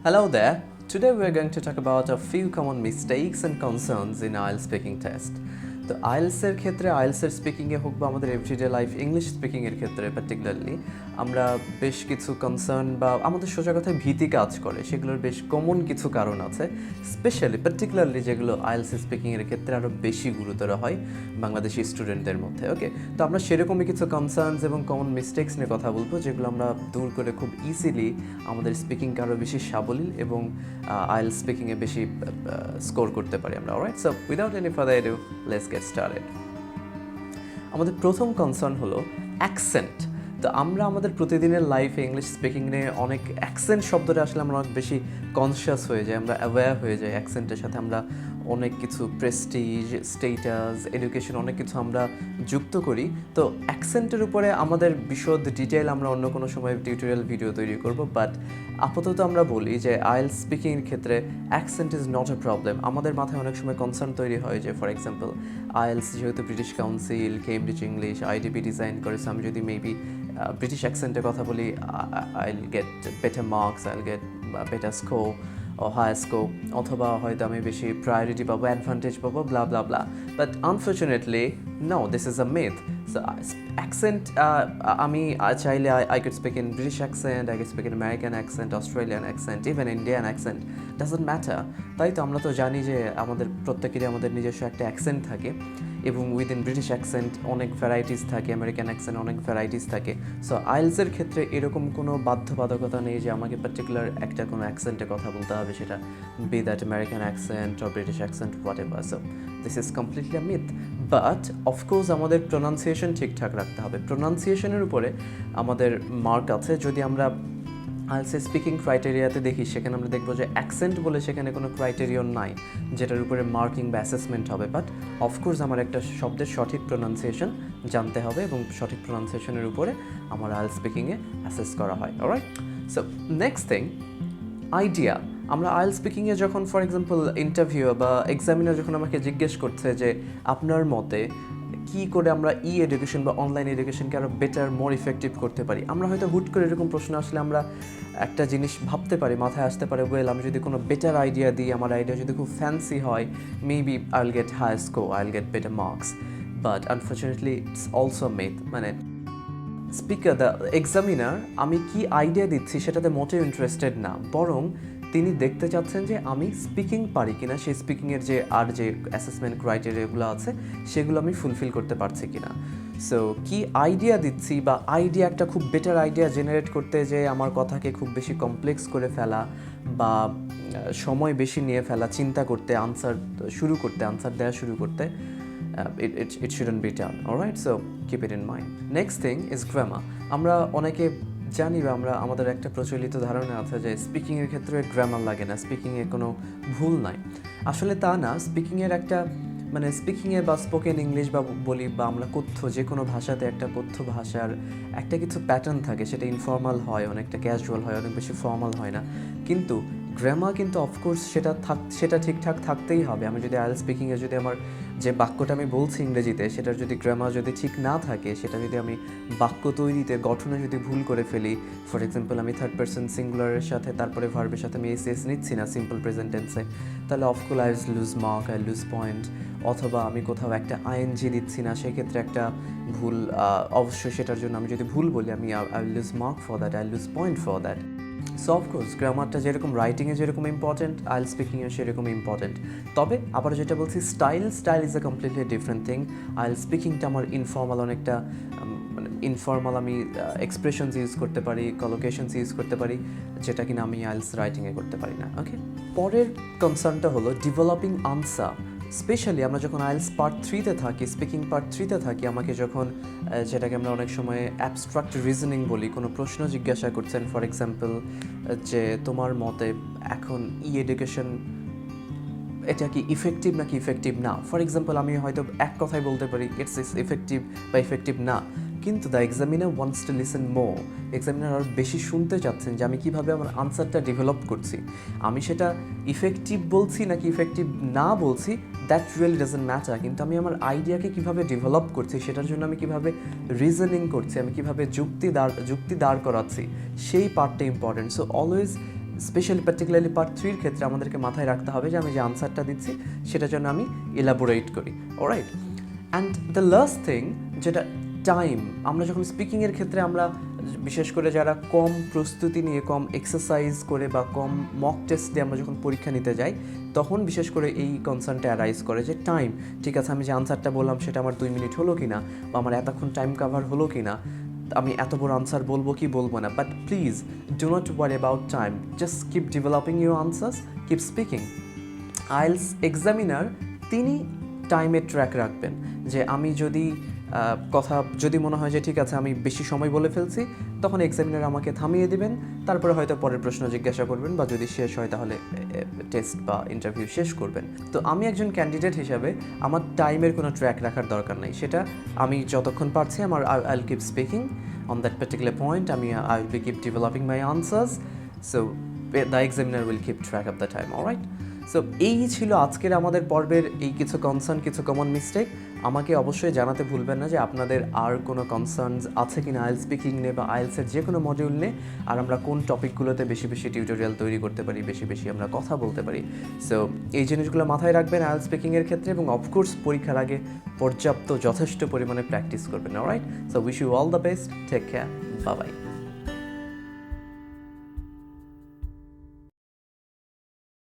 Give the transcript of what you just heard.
Hello there. Today we are going to talk about a few common mistakes and concerns in IELTS speaking test. তো আইএলসের ক্ষেত্রে আইএলসের স্পিকিংয়ে হোক বা আমাদের everyday life English স্পিকিংয়ের ক্ষেত্রে particularly আমরা বেশ কিছু কনসার্ন বা আমাদের সোজা কথায় ভীতি কাজ করে, সেগুলোর বেশ কমন কিছু কারণ আছে, স্পেশালি পার্টিকুলারলি যেগুলো আইএলস স্পিকিংয়ের ক্ষেত্রে আরও বেশি গুরুতর হয় বাংলাদেশি স্টুডেন্টদের মধ্যে। ওকে, তো আমরা সেরকমই কিছু কনসার্নস এবং কমন মিস্টেক্স নিয়ে কথা বলবো, যেগুলো আমরা দূর করে খুব ইজিলি আমাদের স্পিকিংকে আরও বেশি সাবলীল এবং আইএলস স্পিকিংয়ে বেশি স্কোর করতে পারি আমরা। Alright, so without any further edu let's get started. আমাদের প্রথম কনসার্ন হলো অ্যাকসেন্ট। তো আমরা আমাদের প্রতিদিনের লাইফে ইংলিশ স্পিকিং নিয়ে অনেক অ্যাকসেন্ট শব্দটা আসলে আমরা অনেক বেশি কনসিয়াস হয়ে যাই, আমরা অ্যাওয়্যার হয়ে যাই। অ্যাকসেন্টের সাথে আমরা অনেক কিছু প্রেস্টিজ, স্টেটাস, এডুকেশন অনেক কিছু আমরা যুক্ত করি। তো অ্যাকসেন্টের উপরে আমাদের বিশদ ডিটেইল আমরা অন্য কোনো সময় টিউটোরিয়াল ভিডিও তৈরি করব, বাট আপাতত আমরা বলি যে আইএলস স্পিকিংয়ের ক্ষেত্রে accent is not a problem. আমাদের মাথায় অনেক সময় কনসার্ন তৈরি হয় যে ফর এক্সাম্পল আইএলস যেহেতু British Council, Cambridge English, IDP design করেছে, আমি যদি মেবি ব্রিটিশ অ্যাকসেন্টে কথা বলি I'll get better marks, I'll get better score ও হাই স্কোপ, অথবা হয়তো আমি বেশি প্রায়োরিটি পাবো, অ্যাডভান্টেজ পাবো, blah blah blah. But unfortunately no, this is a myth. So accent আমি চাইলে I could speak in British accent, I could speak in American accent, Australian accent, even Indian accent, doesn't matter. তাই তো আমরা তো জানি যে আমাদের প্রত্যেকেরই আমাদের নিজস্ব একটা অ্যাকসেন্ট থাকে, এবং উইদিন ব্রিটিশ অ্যাকসেন্ট অনেক ভ্যারাইটিস থাকে, আমেরিকান অ্যাকসেন্ট অনেক ভ্যারাইটিস থাকে। সো আইএলসের ক্ষেত্রে এরকম কোনো বাধ্যবাধকতা নেই যে আমাকে পার্টিকুলার একটা কোনো অ্যাকসেন্টে কথা বলতে হবে, সেটা be that American accent or British accent, whatever. So this is completely a myth, but of course আমাদের প্রোনাউন্সিয়েশন ঠিকঠাক রাখতে হবে। প্রোনাউন্সিয়েশনের উপরে আমাদের মার্ক আছে। যদি আমরা আইএলটিএস স্পিকিং ক্রাইটেরিয়াতে দেখি, সেখানে আমরা দেখবো যে অ্যাকসেন্ট বলে সেখানে কোনো ক্রাইটেরিয়ন নাই যেটার উপরে মার্কিং বা অ্যাসেসমেন্ট হবে, বাট অফকোর্স আমার একটা শব্দের সঠিক প্রোনাউন্সিয়েশন জানতে হবে এবং সঠিক প্রোনাউন্সিয়েশনের উপরে আমার আইএলটিএস স্পিকিংয়ে অ্যাসেস করা হয়। Alright, so next thing, idea. আমরা আইএলটিএস স্পিকিংয়ে যখন ফর এক্সাম্পল ইন্টারভিউ বা এক্সামিনার যখন আমাকে জিজ্ঞেস করছে যে আপনার মতে কী করে আমরা এডুকেশন বা অনলাইন এডুকেশনকে আরও বেটার, মোর ইফেক্টিভ করতে পারি, আমরা হয়তো হুট করে এরকম প্রশ্ন আসলে আমরা একটা জিনিস ভাবতে পারি, মাথায় আসতে পারে, ওয়েল আমি যদি কোনো বেটার আইডিয়া দিই, আমার আইডিয়া যদি খুব ফ্যান্সি হয়, maybe I will get high score, I will get better marks. But unfortunately it's also myth. মানে স্পিকার, দ্য এক্সামিনার, আমি কি আইডিয়া দিচ্ছি সেটাতে মোটেও ইন্টারেস্টেড না, বরং তিনি দেখতে চাচ্ছেন যে আমি স্পিকিং পারি কিনা, সেই স্পিকিংয়ের যে আর যে অ্যাসেসমেন্ট ক্রাইটেরিয়াগুলো আছে সেগুলো আমি ফুলফিল করতে পারছি কিনা। সো কি আইডিয়া দিচ্ছি বা আইডিয়া একটা খুব বেটার আইডিয়া জেনারেট করতে যে আমার কথাকে খুব বেশি কমপ্লেক্স করে ফেলা বা সময় বেশি নিয়ে ফেলা, চিন্তা করতে, আনসার দেওয়া শুরু করতে, it shouldn't be done. Alright, so keep it in mind. Next thing is grammar. আমরা অনেকে জানি বা আমাদের একটা প্রচলিত ধারণা আছে যে স্পিকিংয়ের ক্ষেত্রে গ্রামার লাগে না, স্পিকিংয়ে কোনো ভুল নাই। আসলে তা না। স্পিকিংয়ের একটা মানে স্পিকিংয়ে বা স্পোকেন ইংলিশ বা বলি বা আমরা কথ্য যে কোনো ভাষাতে একটা কথ্য ভাষার একটা কিছু প্যাটার্ন থাকে, সেটা ইনফর্মাল হয়, অনেকটা ক্যাজুয়াল হয়, অনেক বেশি ফর্মাল হয় না। কিন্তু গ্রামার কিন্তু অফকোর্স সেটা ঠিকঠাক থাকতেই হবে। আমি যদি আইএলটিএস স্পিকিংয়ে যদি আমার যে বাক্যটা আমি বলছি ইংরেজিতে, সেটার যদি গ্রামার যদি ঠিক না থাকে, সেটা যদি আমি বাক্য তৈরিতে গঠনে যদি ভুল করে ফেলি, ফর এক্সাম্পল আমি থার্ড পারসন সিঙ্গুলারের সাথে তারপরে ভার্বের সাথে আমি এস নিচ্ছি না সিম্পল প্রেজেন্ট টেন্সে, তাহলে of course I lose mark, I lose point. অথবা আমি কোথাও একটা আইএনজি দিচ্ছি না, সেক্ষেত্রে একটা ভুল, অবশ্যই সেটার জন্য আমি যদি ভুল বলি, আমি I lose mark for that, I lose point for that. So of course গ্রামারটা যেরকম রাইটিংয়ে যেরকম ইম্পর্টেন্ট, আইএলটিএস স্পিকিংয়ে সেরকম ইম্পর্টেন্ট। তবে আবার যেটা বলছি, style is a completely different thing. IELTS স্পিকিংটা আমার ইনফর্মাল, অনেকটা মানে ইনফর্মাল, আমি এক্সপ্রেশনস ইউজ করতে পারি, কলোকেশনস ইউজ করতে পারি, যেটা কিনা আমি আইএলটিএস রাইটিংয়ে করতে পারি না। ওকে, পরের কনসার্নটা হলো ডেভেলপিং আনসার। স্পেশালি আমরা যখন আইএলটিএস পার্ট 3-তে থাকি, স্পিকিং পার্ট 3-তে থাকি, আমাকে যখন যেটাকে আমরা অনেক সময় অ্যাবস্ট্রাক্ট রিজনিং বলি, কোনো প্রশ্ন জিজ্ঞাসা করছেন, ফর এক্সাম্পল যে তোমার মতে এখন এডুকেশন এটা কি ইফেক্টিভ নাকি ইফেক্টিভ না। ফর এক্সাম্পল আমি হয়তো এক কথায় বলতে পারি ইটস ইফেক্টিভ বা ইফেক্টিভ না, কিন্তু the examiner wants to listen more. Examiner আরও বেশি শুনতে চাচ্ছেন যে আমি কীভাবে আমার আনসারটা ডেভেলপ করছি, আমি সেটা ইফেক্টিভ বলছি নাকি ইফেক্টিভ না বলছি, দ্যাট রিয়েলি ডাজন্ট ম্যাটার, কিন্তু আমি আমার আইডিয়াকে কীভাবে ডেভেলপ করছি, সেটার জন্য আমি কীভাবে রিজনিং করছি, আমি কীভাবে যুক্তি দাঁড় করাচ্ছি, সেই পার্টটা important. So always specially particularly part 3-র ক্ষেত্রে আমাদেরকে মাথায় রাখতে হবে যে আমি যে আনসারটা দিচ্ছি সেটার জন্য আমি ইলাবোরেট করি। Alright, and the last thing যেটা টাইম, আমরা যখন স্পিকিংয়ের ক্ষেত্রে আমরা বিশেষ করে যারা কম প্রস্তুতি নিয়ে, কম এক্সারসাইজ করে বা কম মক টেস্ট দিয়ে আমরা যখন পরীক্ষা নিতে যাই, তখন বিশেষ করে এই কনসার্নটা অ্যারাইজ করে যে টাইম, ঠিক আছে আমি যে আনসারটা বললাম সেটা আমার 2 মিনিট হলো কি না, বা আমার এতক্ষণ টাইম কাভার হলো কি না, আমি এত বড় আনসার বলবো কি বলবো না। But please do not worry about time, just keep developing your answers, keep speaking. IELTS examiner তিনি টাইমের ট্র্যাক রাখবেন, যে আমি যদি কথা যদি মনে হয় যে ঠিক আছে আমি বেশি সময় বলে ফেলছি, তখন এক্সামিনার আমাকে থামিয়ে দিবেন, তারপরে হয়তো পরের প্রশ্ন জিজ্ঞাসা করবেন, বা যদি শেষ হয় তাহলে টেস্ট বা ইন্টারভিউ শেষ করবেন। তো আমি একজন ক্যান্ডিডেট হিসাবে আমার টাইমের কোনো ট্র্যাক রাখার দরকার নেই, সেটা আমি যতক্ষণ পারছি আমার I will keep speaking on that particular point, I will be keep developing my answers, so the examiner will keep track of the time. Alright, so এই ছিল আজকের আমাদের পর্বের এই কিছু কনসার্ন, কিছু কমন মিস্টেক। আমাকে অবশ্যই জানাতে ভুলবেন না যে আপনাদের আর কোনো কনসার্নস আছে কি না আইএলস স্পিকিং নিয়ে বা আইএলসের যে কোনো মডিউল নিয়ে, আর আমরা কোন টপিকগুলোতে বেশি বেশি টিউটোরিয়াল তৈরি করতে পারি, বেশি বেশি আমরা কথা বলতে পারি। সো এই জিনিসগুলো মাথায় রাখবেন আইএলস স্পিকিংয়ের ক্ষেত্রে, এবং অফকোর্স পরীক্ষার আগে পর্যাপ্ত যথেষ্ট পরিমাণে প্র্যাকটিস করবেন। Alright, so wish you all the best, take care, bye by.